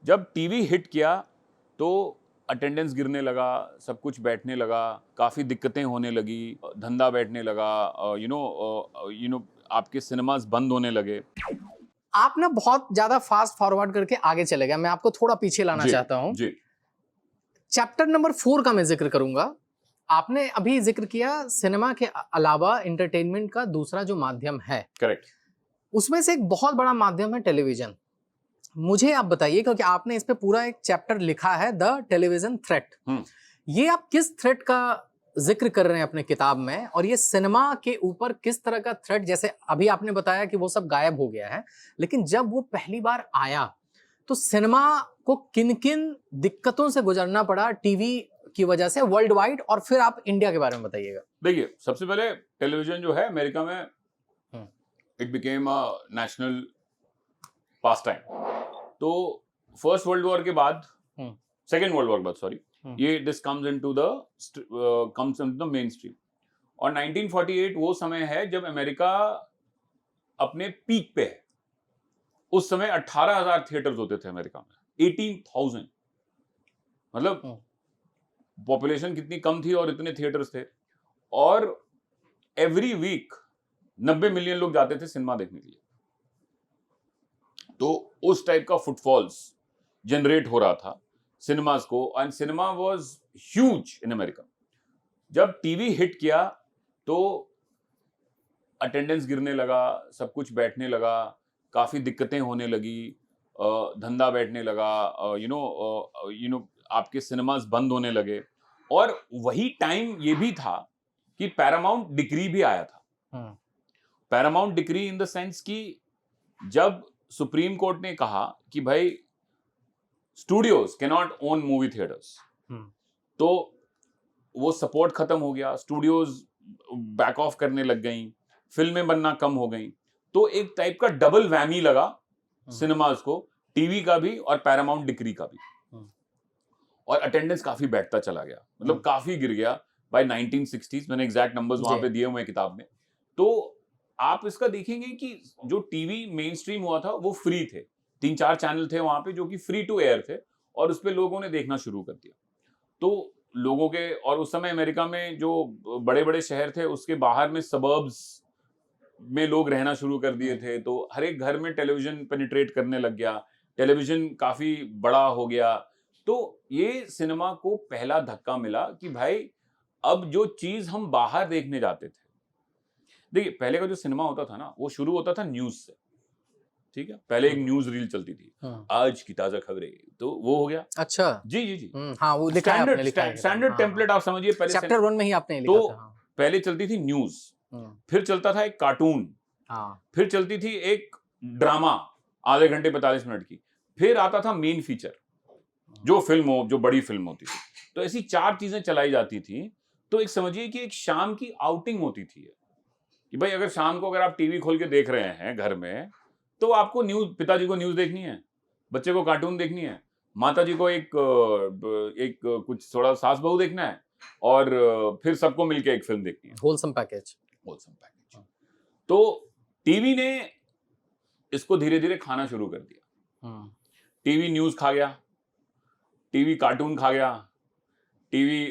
जब TV hit किया तो अटेंडेंस गिरने लगा, सब कुछ बैठने लगा, काफ़ी दिक्कतें होने लगी, धंधा बैठने लगा, आपके सिनेमास बंद होने लगे। आप ना बहुत ज्यादा फास्ट फॉरवर्ड करके आगे चले गए, मैं आपको थोड़ा पीछे लाना जी, चाहता हूं। जी, चैप्टर नंबर 4 का मैं जिक्र करूंगा। आपने अभी जिक्र किया सिनेमा के अलावा एंटरटेनमेंट का दूसरा जो माध्यम है, करेक्ट। उसमें से एक बहुत बड़ा माध्यम है टेलीविजन। मुझे आप बताइए, क्योंकि आपने इस पे पूरा एक चैप्टर लिखा है, द टेलीविजन थ्रेट। ये आप किस थ्रेट का जिक्र कर रहे हैं अपने किताब में, और ये सिनेमा के ऊपर किस तरह का थ्रेट, जैसे अभी आपने बताया कि वो सब गायब हो गया है, लेकिन जब वो पहली बार आया तो सिनेमा को किन किन दिक्कतों से गुजरना पड़ा टीवी की वजह से वर्ल्ड वाइड, और फिर आप इंडिया के बारे में बताइएगा। देखिए, सबसे पहले टेलीविजन जो है अमेरिका में hmm, it became a national pastime. तो फर्स्ट वर्ल्ड वॉर के बाद, हम्म, सेकेंड वर्ल्ड वॉर के बाद, सॉरी, हम्म, ये this comes into the main stream. और 1948 वो समय है जब अमेरिका अपने पीक पे है। उस समय 18,000 थिएटर्स होते थे अमेरिका में, 18,000। मतलब हम्म, पॉपुलेशन कितनी कम थी और इतने थिएटर्स थे। और एवरी वीक 90 मिलियन लोग जाते थे सिनेमा देखने के लिए। तो उस टाइप का फुटफॉल्स जनरेट हो रहा था सिनेमास को, and cinema was huge in America. जब टीवी हिट किया तो अटेंडेंस गिरने लगा, सब कुछ बैठने लगा, काफी दिक्कतें होने लगी, धंधा बैठने लगा, आपके सिनेमास बंद होने लगे। और वही टाइम ये भी था कि पैरामाउंट डिक्री भी आया था। Hmm, Paramount decree in the sense कि जब सुप्रीम कोर्ट ने कहा कि भाई studios can not own movie theatres, hmm, तो वो सपोर्ट खत्म हो गया, स्टूडियोज बैक ऑफ करने लग गई, फिल्में बनना कम हो गई। तो एक टाइप का डबल वैमी लगा सिनेमाज को, टीवी का भी और पैरामाउंट डिक्री का भी। और अटेंडेंस काफी बैठता चला गया, मतलब काफी गिर गया बाय 1960s। मैंने एग्जैक्ट नंबर्स वहां पे दिए हुए हैं किताब में। तो आप इसका देखेंगे कि जो टीवी मेन स्ट्रीम हुआ था वो फ्री थे, 3-4 चैनल थे वहां पे जो कि फ्री टू एयर थे, और उस पे लोगों ने देखना शुरू कर दिया। तो लोगों के, और उस समय अमेरिका में जो बड़े बड़े शहर थे उसके बाहर में सबर्ब्स में लोग रहना शुरू कर दिए थे, तो हर एक घर में टेलीविजन पेनिट्रेट करने लग गया, टेलीविजन काफी बड़ा हो गया। तो ये सिनेमा को पहला धक्का मिला कि भाई अब जो चीज हम बाहर देखने जाते थे, देखिए पहले का जो सिनेमा होता था ना वो शुरू होता था न्यूज से, ठीक है। पहले एक न्यूज रील चलती थी, आज की ताजा खबरें, तो वो हो गया। अच्छा, जी जी जी, हाँ, वो लिखा है आपने, लिखा है स्टैंडर्ड टेम्पलेट आप समझिए। पहले चैप्टर 1 में ही आपने लिखा तो था। हाँ, पहले चलती थी न्यूज, फिर चलता था एक कार्टून, हाँ, फिर चलती थी एक ड्रामा आधे घंटे 45 मिनट की, फिर आता था मेन फीचर जो फिल्म हो, जो बड़ी फिल्म होती थी। तो ऐसी 4 चीजें चलाई जाती थी। तो एक समझिए कि एक शाम की आउटिंग होती थी कि भाई अगर शाम को अगर आप टीवी खोल के देख रहे हैं घर में, तो आपको न्यूज, पिताजी को न्यूज देखनी है, बच्चे को कार्टून देखनी है, माता जी को एक कुछ थोड़ा सास बहू देखना है, और फिर सबको मिलके एक फिल्म देखनी है। Wholesome package. Wholesome package. तो टीवी ने इसको धीरे धीरे खाना शुरू कर दिया। टीवी न्यूज खा गया, टीवी कार्टून खा गया, टीवी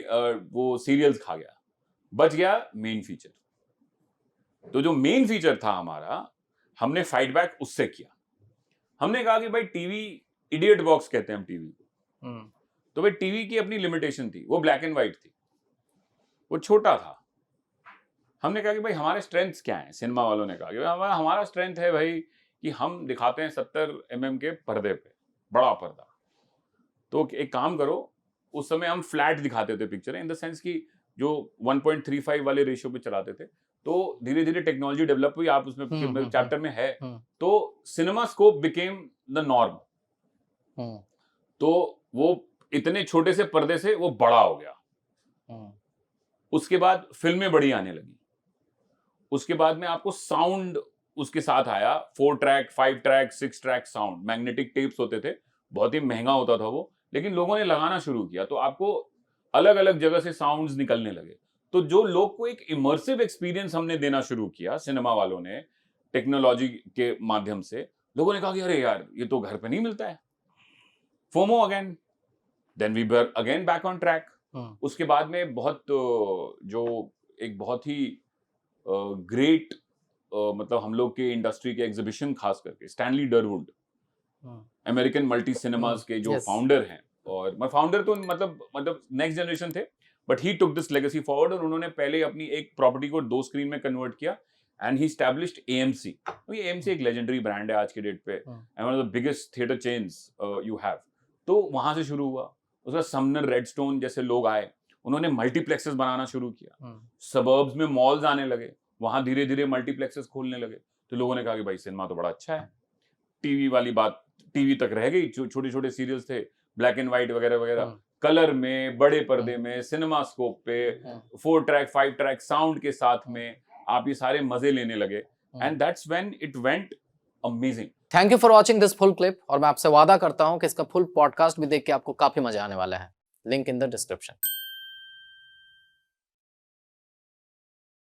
वो सीरियल्स खा गया, बच गया मेन फीचर। तो जो मेन फीचर था हमारा, हमने फाइट बैक उससे किया। हमने कहा कि भाई टीवी इडियट बॉक्स कहते हैं हम टीवी को। तो भाई टीवी की अपनी लिमिटेशन थी, वो ब्लैक एंड व्हाइट थी, वो छोटा था। हमने कहा कि भाई हमारे स्ट्रेंथ्स क्या हैं, सिनेमा वालों ने कहा कि हमारा स्ट्रेंथ है भाई कि हम दिखाते हैं 70 mm के पर्दे पे, बड़ा पर्दा। तो एक काम करो, उस समय हम फ्लैट दिखाते थे पिक्चर, इन द सेंस कि जो 1.35 वाले रेशियो पे चलाते थे। तो धीरे धीरे टेक्नोलॉजी डेवलप हुई, आप उसमें चैप्टर में है। तो cinema scope became the norm. तो वो इतने छोटे से पर्दे से वो बड़ा हो गया। उसके बाद फिल्में बड़ी आने लगी, उसके बाद में आपको साउंड उसके साथ आया, 4 track, 5 track, 6 track sound, magnetic tapes होते थे, बहुत ही महंगा होता था वो, लेकिन लोगों ने लगाना शुरू किया, तो आपको अलग अलग जगह से साउंड्स निकलने लगे। तो जो लोग को एक इमर्सिव एक्सपीरियंस हमने देना शुरू किया सिनेमा वालों ने, टेक्नोलॉजी के माध्यम से, लोगों ने कहा कि अरे यार ये तो घर पे नहीं मिलता है, FOMO again, then we were again back on track. उसके बाद में बहुत जो एक बहुत ही ग्रेट मतलब हम लोग के इंडस्ट्री के एग्जीबिशन खास करके स्टैनली डरवुड अमेरिकन मल्टी सिनेमास के जो फाउंडर हैं, और फाउंडर तो मतलब नेक्स्ट जनरेशन थे, but he took this legacy forward, और उन्होंने पहले अपनी एक प्रॉपर्टी को 2 स्क्रीन में कन्वर्ट किया एंड ही एस्टैब्लिश्ड AMC. ये AMC एक लेजेंडरी ब्रांड है आज के डेट पे, and one of the biggest theatre chains you have. तो वहां से शुरू हुआ. उसके बाद समनर, रेडस्टोन जैसे लोग आए, उन्होंने मल्टीप्लेक्सेस बनाना शुरू किया. सबर्ब्स में मॉल्स आने लगे, वहां धीरे धीरे मल्टीप्लेक्सेस खोलने लगे. तो लोगों ने कहा कि भाई सिनेमा तो बड़ा अच्छा है. टीवी वाली बात टीवी तक रह गई, छोटे छोटे सीरियल्स थे, ब्लैक एंड व्हाइट वगैरह वगैरह, कलर में, बड़े पर्दे में, सिनेमा स्कोप पे, 4 ट्रैक 5 ट्रैक साउंड के साथ में आप ये सारे मजे लेने लगे. And that's when it went amazing. Thank you for watching this full clip, और मैं आपसे वादा करता हूं कि इसका फुल पॉडकास्ट भी देख के आपको काफी मजा आने वाला है. Link in the description.